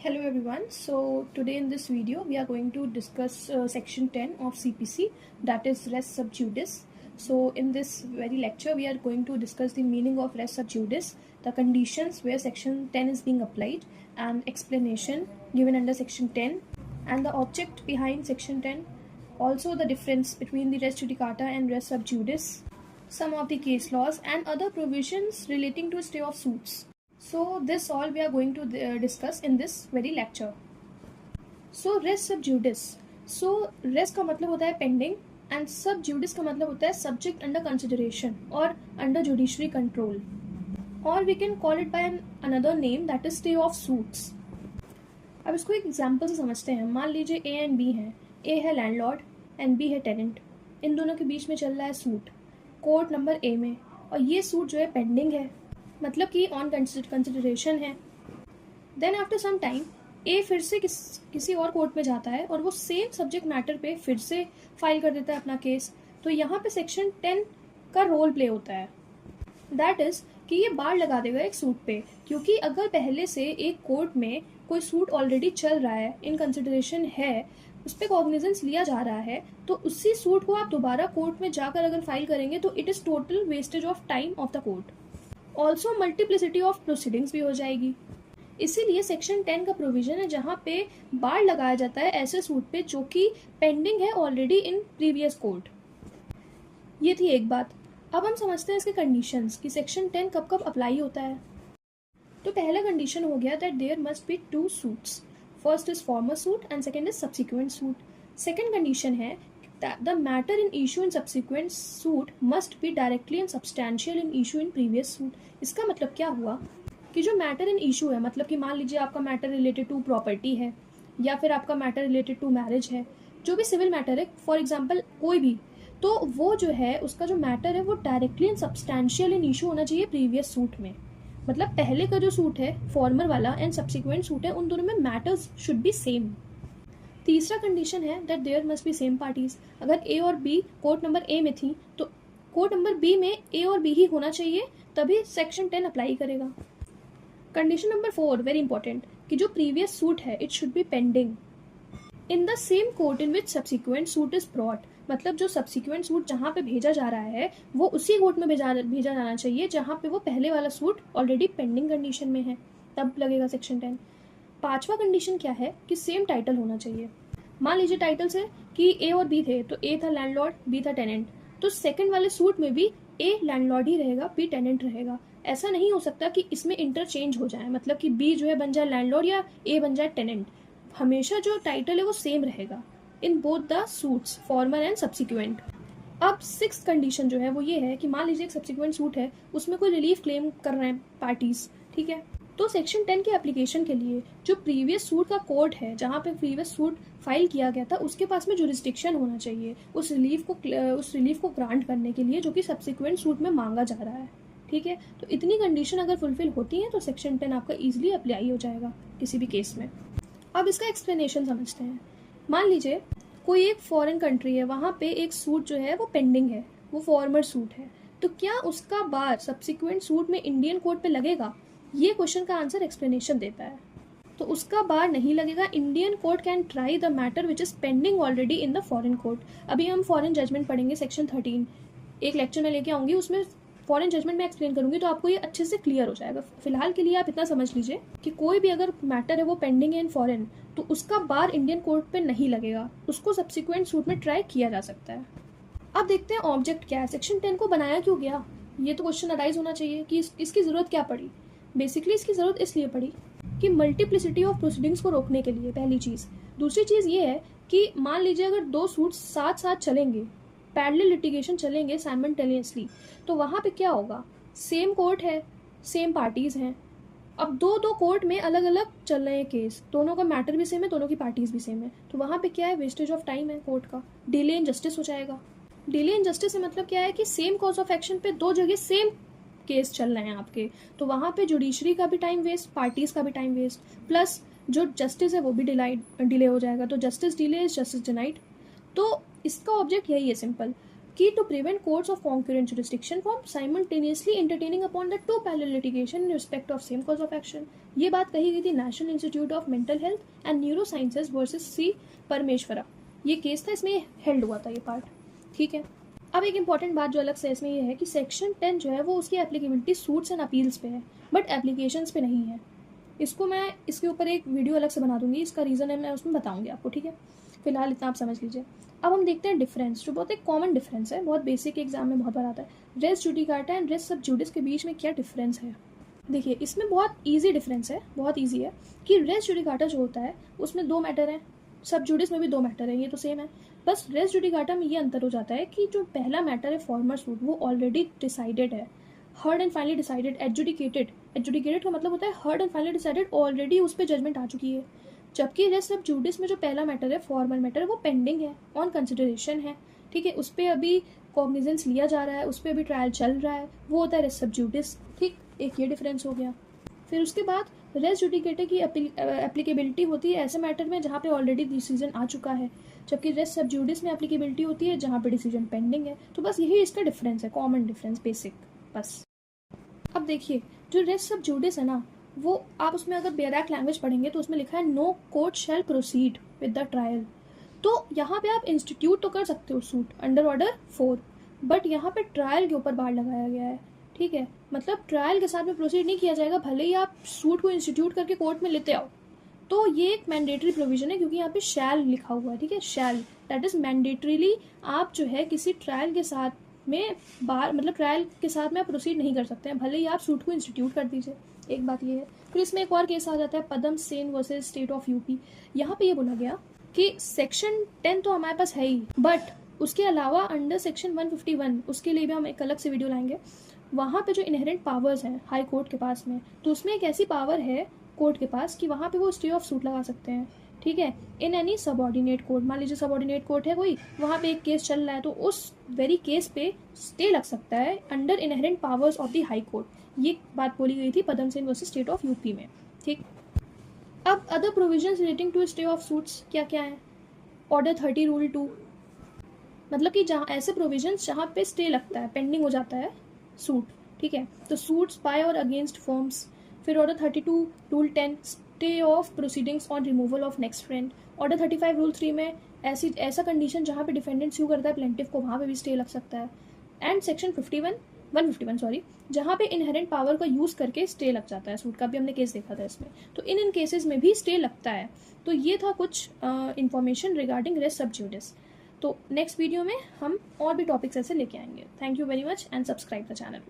Hello everyone. So today in this video we are going to discuss section 10 of CPC, that is res sub judice. So in this very lecture we are going to discuss the meaning of res sub judice, the conditions where section 10 is being applied, and explanation given under section 10 and the object behind section 10, also the difference between the res judicata and res sub judice, some of the case laws and other provisions relating to stay of suits. So this all we are going to discuss in this very lecture. So res sub judice. So res का मतलब होता है pending and sub judice का मतलब होता है subject under consideration और under judiciary control, or we can call it by another name, that is stay of suits. अब इसको एक एग्जाम्पल से समझते हैं. मान लीजिए A एंड B हैं. A है लैंडलॉर्ड एंड B है टेनेंट. इन दोनों के बीच में चल रहा है सूट कोर्ट नंबर A में, और ये सूट जो है पेंडिंग है, मतलब कि ऑन कंसिडरेशन है. देन आफ्टर सम टाइम ए फिर से किसी और कोर्ट में जाता है और वो सेम सब्जेक्ट मैटर पे फिर से फाइल कर देता है अपना केस. तो यहाँ पे सेक्शन 10 का रोल प्ले होता है. दैट इज कि ये बार लगा देगा एक सूट पे, क्योंकि अगर पहले से एक कोर्ट में कोई सूट ऑलरेडी चल रहा है, इन कंसिडरेशन है, उस पर कॉग्निजेंस लिया जा रहा है, तो उसी सूट को आप दोबारा कोर्ट में जाकर अगर फाइल करेंगे तो it is total wastage of time of the court. Also multiplicity of proceedings भी हो जाएगी. इसीलिए सेक्शन 10 का प्रोविजन है जहाँ पे बार लगाया जाता है ऐसे सूट पे जो कि पेंडिंग है ऑलरेडी इन प्रीवियस कोर्ट. ये थी एक बात. अब हम समझते हैं इसके कंडीशंस कि सेक्शन 10 कब कब अप्लाई होता है. तो पहला कंडीशन हो गया that there must be two suits. First is former suit and second is subsequent suit. Second condition है that the matter in issue in subsequent suit must be directly and substantial in issue in previous suit. इसका मतलब क्या हुआ कि जो matter in issue है, मतलब कि मान लीजिए आपका मैटर रिलेटेड टू प्रॉपर्टी है या फिर आपका मैटर रिलेटेड टू मैरिज है, जो भी सिविल मैटर है फॉर एग्जांपल कोई भी, तो वो जो है उसका जो मैटर है वो directly and substantial in issue होना चाहिए प्रीवियस सूट में. मतलब पहले का जो सूट है फॉर्मर वाला एंड सब्सिक्वेंट सूट है, उन दोनों में मैटर्स शुड बी सेम. तीसरा कंडीशन है that there must be same parties. अगर ए और बी कोर्ट नंबर ए में थी तो कोर्ट नंबर बी में ए और बी ही होना चाहिए, तभी सेक्शन 10 अप्लाई करेगा. कंडीशन नंबर 4 वेरी इंपॉर्टेंट, कि जो प्रीवियस सूट है it should be pending in the same court in which subsequent suit is brought. मतलब जो सब्सिक्वेंट सूट जहाँ पे भेजा जा रहा है वो उसी कोर्ट में भेजा जाना चाहिए जहाँ पे वो पहले वाला सूट ऑलरेडी पेंडिंग कंडीशन में है, तब लगेगा सेक्शन 10. पांचवा कंडीशन क्या है कि सेम टाइटल होना चाहिए. मान लीजिए टाइटल से कि ए और बी थे, तो ए था लैंडलॉर्ड, बी था टेनेंट, तो सेकंड वाले सूट में भी ए लैंडलॉर्ड ही रहेगा, बी टेनेंट रहेगा. ऐसा नहीं हो सकता कि इसमें इंटरचेंज हो जाए, मतलब कि बी जो है बन जाए लैंडलॉर्ड या ए बन जाए टेनेंट. हमेशा जो टाइटल है वो सेम रहेगा in both the suits, farmer and subsequent. अब सिक्स्थ कंडीशन जो है वो ये है कि मान लीजिए एक सब्सिक्वेंट सूट है, उसमें कोई रिलीफ क्लेम कर रहे हैं पार्टीज, ठीक है, तो सेक्शन 10 के एप्लीकेशन के लिए जो प्रीवियस सूट का कोर्ट है जहाँ पे प्रीवियस सूट फाइल किया गया था उसके पास में जुरिस्डिक्शन होना चाहिए उस रिलीफ को ग्रांट करने के लिए जो कि सब्सिक्वेंट सूट में मांगा जा रहा है. ठीक है, तो इतनी कंडीशन अगर फुलफिल होती हैं तो सेक्शन 10 आपका ईजिली अप्लाई हो जाएगा किसी भी केस में. अब इसका एक्सप्लेनेशन समझते हैं. मान लीजिए कोई एक फॉरेन कंट्री है, वहाँ पे एक सूट जो है वो पेंडिंग है, वो फॉर्मर सूट है, तो क्या उसका बार सब्सिक्वेंट सूट में इंडियन कोर्ट पे लगेगा? ये क्वेश्चन का आंसर एक्सप्लेनेशन देता है. तो उसका बार नहीं लगेगा. Indian court can try the matter which is pending already in the foreign court. अभी हम फॉरेन जजमेंट पढ़ेंगे सेक्शन 13, एक लेक्चर में लेके आऊंगी, उसमें फॉरेन जजमेंट में एक्सप्लेन करूंगी, तो आपको ये अच्छे से क्लियर हो जाएगा. फिलहाल के लिए आप इतना समझ लीजिए कि कोई भी अगर मैटर है वो पेंडिंग है इन फॉरेन, तो उसका बार इंडियन कोर्ट पे नहीं लगेगा, उसको सब्सिक्वेंट सूट में ट्राई किया जा सकता है. अब देखते हैं ऑब्जेक्ट क्या है, सेक्शन 10 को बनाया क्यों गया. ये तो क्वेश्चन अराइज होना चाहिए कि इसकी जरूरत क्या पड़ी. बेसिकली इसकी ज़रूरत इसलिए पड़ी कि मल्टीप्लिसिटी ऑफ प्रोसीडिंग्स को रोकने के लिए, पहली चीज़. दूसरी चीज़ ये है कि मान लीजिए अगर दो सूट साथ साथ चलेंगे, पैरेलल लिटिगेशन चलेंगे साइमल्टेनियसली, तो वहाँ पे क्या होगा, सेम कोर्ट है, सेम पार्टीज़ हैं, अब दो कोर्ट में अलग अलग चल रहे हैं केस, दोनों का मैटर भी सेम है, दोनों की पार्टीज़ भी सेम है, तो वहाँ पे क्या है, वेस्टेज ऑफ टाइम है कोर्ट का, डिले इन जस्टिस हो जाएगा. डिले इन जस्टिस से मतलब क्या है कि सेम कॉज ऑफ एक्शन पे दो जगह सेम केस चल रहे हैं आपके, तो वहाँ पे जुडिशरी का भी टाइम वेस्ट, पार्टीज का भी टाइम वेस्ट, प्लस जो जस्टिस है वो भी डिले हो जाएगा. तो justice delay is justice denied. तो इसका ऑब्जेक्ट यही है सिंपल, कि to prevent courts of concurrent jurisdiction from simultaneously entertaining upon the two parallel litigation in respect of same cause of action. ये बात कही गई थी National Institute of Mental Health and Neurosciences versus C Parameshwara. ये case था, इसमें held हुआ था ये पार्ट, ठीक है। अब एक इंपॉर्टेंट बात जो अलग से इसमें ये है कि सेक्शन 10 जो है वो उसकी एप्लीकेबिलिटी सूट्स एंड अपील्स पे है, बट एप्लीकेशंस पे नहीं है। इसको मैं इसके ऊपर एक वीडियो अलग से बना दूंगी, इसका रीज़न है मैं उसमें बताऊंगी आपको, ठीक है। फिलहाल इतना आप समझ लीजिए। अब हम देखते हैं डिफरेंस, जो बहुत एक कॉमन डिफरेंस है, बहुत बेसिक एग्जाम में बहुत बार आता है। रेस जुडिकाटा एंड रेस सब जुडिस के बीच में क्या डिफरेंस है। देखिए इसमें बहुत ईजी डिफरेंस है, बहुत ईजी है कि रेस जुडिकाटा जो होता है उसमें 2 मैटर हैं, सब जुडिस में भी 2 मैटर है, ये तो सेम है। बस रेस जुडिकाटा में ये अंतर हो जाता है कि जो पहला मैटर है फॉर्मर सूट वो ऑलरेडी डिसाइडेड है, हर्ड एंड फाइनली डिसाइडेड, एडजुडिकेटेड। एडजुडिकेटेड का मतलब होता है heard and finally decided, already उस पर जजमेंट आ चुकी है। जबकि रेस सब जुडिस में जो पहला मैटर है फॉर्मल मैटर वो पेंडिंग है, ऑन कंसिडरेशन है, ठीक है। उस पर अभी कॉग्निजेंस लिया जा रहा है, उस पर अभी ट्रायल चल रहा है, वो होता है रेस सब जुडिस, ठीक। एक ये डिफरेंस हो गया। फिर उसके बाद रेस जुडिकेटा की एप्लीकेबिलिटी होती है ऐसे मैटर में जहाँ पे ऑलरेडी डिसीजन आ चुका है, जबकि रेस सब जुडिस में एप्लीकेबिलिटी होती है जहाँ पे डिसीजन पेंडिंग है। तो बस यही इसका डिफरेंस है, कॉमन डिफरेंस, बेसिक, बस। अब देखिए जो रेस सब जुडिस है ना, वो आप उसमें अगर बेरैक लैंग्वेज पढ़ेंगे तो उसमें लिखा है no court shall proceed with the trial. तो यहाँ पे आप इंस्टीट्यूट तो कर सकते हो सूट अंडर ऑर्डर 4, बट यहाँ पे ट्रायल के ऊपर बार लगाया गया है, ठीक है। मतलब ट्रायल के साथ में प्रोसीड नहीं किया जाएगा, भले ही आप सूट को इंस्टीट्यूट करके कोर्ट में लेते आओ। तो ये एक मैंडेटरी प्रोविजन है क्योंकि यहाँ पे शैल लिखा हुआ है, ठीक है। शैल दैट इज मैंडेटरीली आप जो है किसी ट्रायल के साथ में बार मतलब ट्रायल के साथ में आप प्रोसीड नहीं कर सकते हैं, भले ही आप सूट को इंस्टीट्यूट कर दीजिए। एक बात ये है। फिर इसमें एक और केस आ जाता है Padam Sen versus state of UP. यहाँ पे ये बोला गया कि सेक्शन 10 तो हमारे पास है ही, बट उसके अलावा अंडर सेक्शन 151 उसके लिए भी हम एक अलग से वीडियो लाएंगे। वहाँ पे जो इनहेरेंट पावर्स हैं हाई कोर्ट के पास में, तो उसमें एक ऐसी पावर है कोर्ट के पास कि वहाँ पे वो स्टे ऑफ सूट लगा सकते हैं, ठीक है, इन एनी सबऑर्डिनेट कोर्ट। मान लीजिए सबऑर्डिनेट कोर्ट है कोई, वहाँ पे एक केस चल रहा है, तो उस वेरी केस पे स्टे लग सकता है under inherent powers of the high court. ये बात बोली गई थी Padam Sen versus state of UP में, ठीक। अब other provisions relating to stay of suits क्या क्या है। ऑर्डर 30 रूल 2, मतलब कि जहाँ ऐसे प्रोविजंस जहाँ पे स्टे लगता है, पेंडिंग हो जाता है सूट, ठीक है, तो सूट्स बाय और अगेंस्ट फर्म्स। फिर order 32 rule 10 stay of proceedings on removal of next friend. Order 35 rule 3 में ऐसा कंडीशन जहाँ पे डिफेंडेंट स्यू करता है प्लेंटिफ को, वहाँ पे भी स्टे लग सकता है। एंड सेक्शन 151 सॉरी, जहाँ पे इनहेरेंट पावर का यूज़ करके स्टे लग जाता है सूट का, भी हमने केस देखा था इसमें। तो इन केसेस में भी स्टे लगता है। तो ये था कुछ इन्फॉर्मेशन रिगार्डिंग रेस सब जुडिस। तो नेक्स्ट वीडियो में हम और भी टॉपिक्स ऐसे लेके आएंगे। Thank you very much and subscribe the channel.